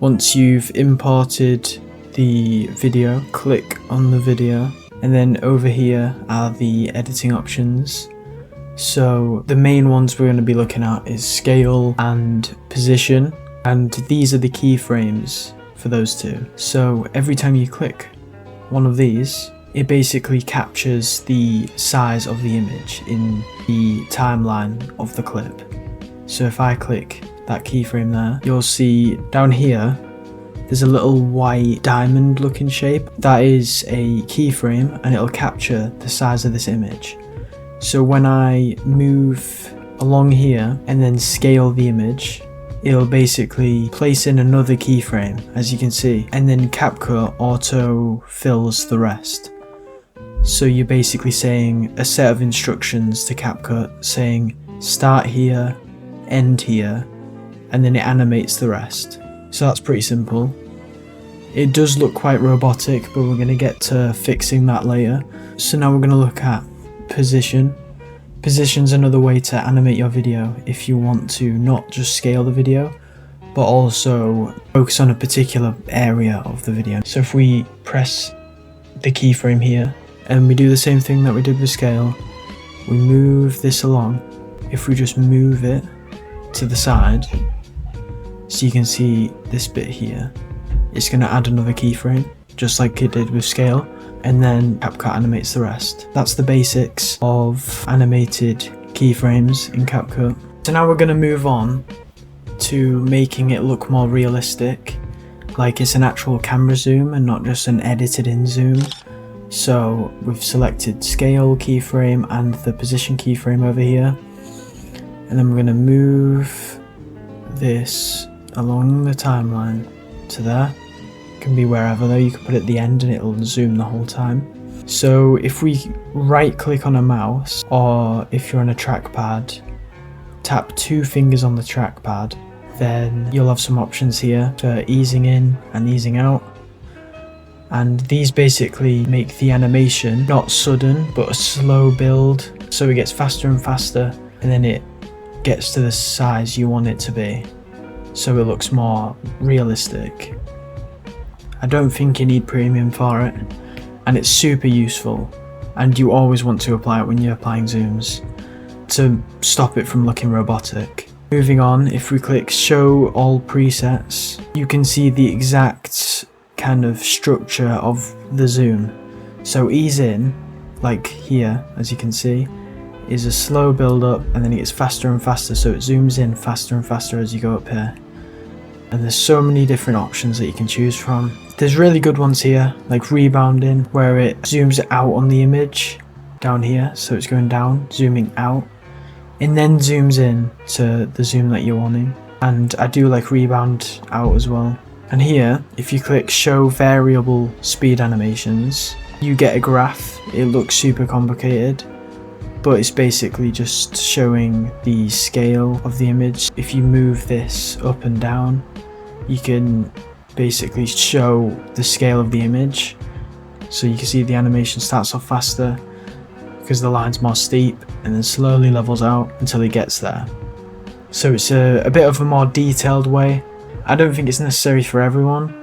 Once you've imported the video, click on the video, and then over here are the editing options. So the main ones we're going to be looking at is scale and position, and these are the keyframes for those two. So every time you click one of these, it basically captures the size of the image in the timeline of the clip. So if I click that keyframe there, you'll see down here there's a little white diamond looking shape. That is a keyframe, and it'll capture the size of this image. So when I move along here and then scale the image, it'll basically place in another keyframe, as you can see, and then CapCut auto fills the rest. So you're basically saying a set of instructions to CapCut saying start here, end here, and then it animates the rest. So that's pretty simple. It does look quite robotic, but we're going to get to fixing that later. So now we're going to look at position. Position's another way to animate your video if you want to not just scale the video, but also focus on a particular area of the video. So if we press the keyframe here, and we do the same thing that we did with scale, we move this along. If we just move it to the side, so you can see this bit here, it's going to add another keyframe, just like it did with scale, and then CapCut animates the rest. That's the basics of animated keyframes in CapCut. So now we're going to move on to making it look more realistic, like it's an actual camera zoom and not just an edited in zoom. So we've selected scale keyframe and the position keyframe over here, and then we're going to move this along the timeline to there. It can be wherever though, you can put it at the end and it'll zoom the whole time. So if we right click on a mouse, or if you're on a trackpad, tap 2 fingers on the trackpad, then you'll have some options here for easing in and easing out. And these basically make the animation not sudden but a slow build, so it gets faster and faster, and then it gets to the size you want it to be, so it looks more realistic. I don't think you need premium for it, and it's super useful, and you always want to apply it when you're applying zooms to stop it from looking robotic. Moving on, if we click show all presets, you can see the exact kind of structure of the zoom. So ease in, like here, as you can see, is a slow build up, and then it gets faster and faster, so it zooms in faster and faster as you go up here. And there's so many different options that you can choose from. There's really good ones here, like rebounding, where it zooms out on the image down here, so it's going down, zooming out, and then zooms in to the zoom that you're wanting. And I do like rebound out as well. And here, if you click show variable speed animations, you get a graph. It looks super complicated, but it's basically just showing the scale of the image. If you move this up and down, you can basically show the scale of the image. So you can see the animation starts off faster because the line's more steep, and then slowly levels out until it gets there. So it's a bit of a more detailed way. I don't think it's necessary for everyone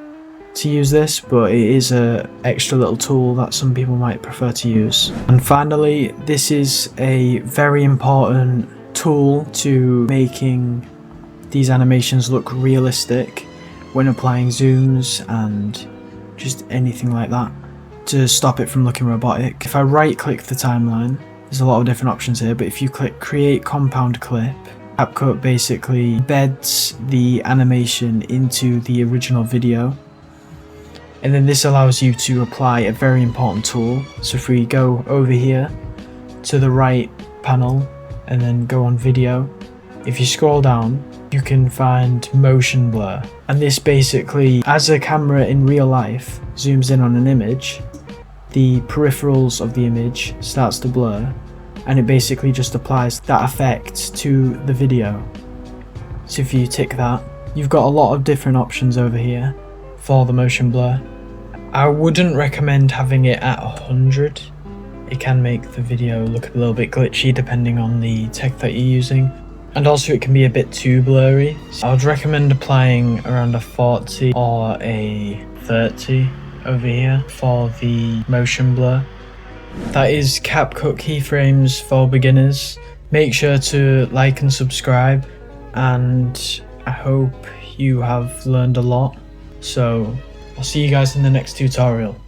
to use this, but it is a extra little tool that some people might prefer to use. And finally, this is a very important tool to making these animations look realistic when applying zooms and just anything like that, to stop it from looking robotic. If I right click the timeline, there's a lot of different options here, but if you click create compound clip, CapCut basically embeds the animation into the original video, and then this allows you to apply a very important tool. So if we go over here to the right panel and then go on video, if you scroll down, you can find motion blur, and this basically, as a camera in real life zooms in on an image, the peripherals of the image starts to blur, and it basically just applies that effect to the video. So if you tick that, you've got a lot of different options over here for the motion blur. I wouldn't recommend having it at 100. It can make the video look a little bit glitchy depending on the tech that you're using. and also it can be a bit too blurry. So I would recommend applying around a 40 or a 30 over here for the motion blur. That is CapCut Keyframes for Beginners. Make sure to like and subscribe, and I hope you have learned a lot. So I'll see you guys in the next tutorial.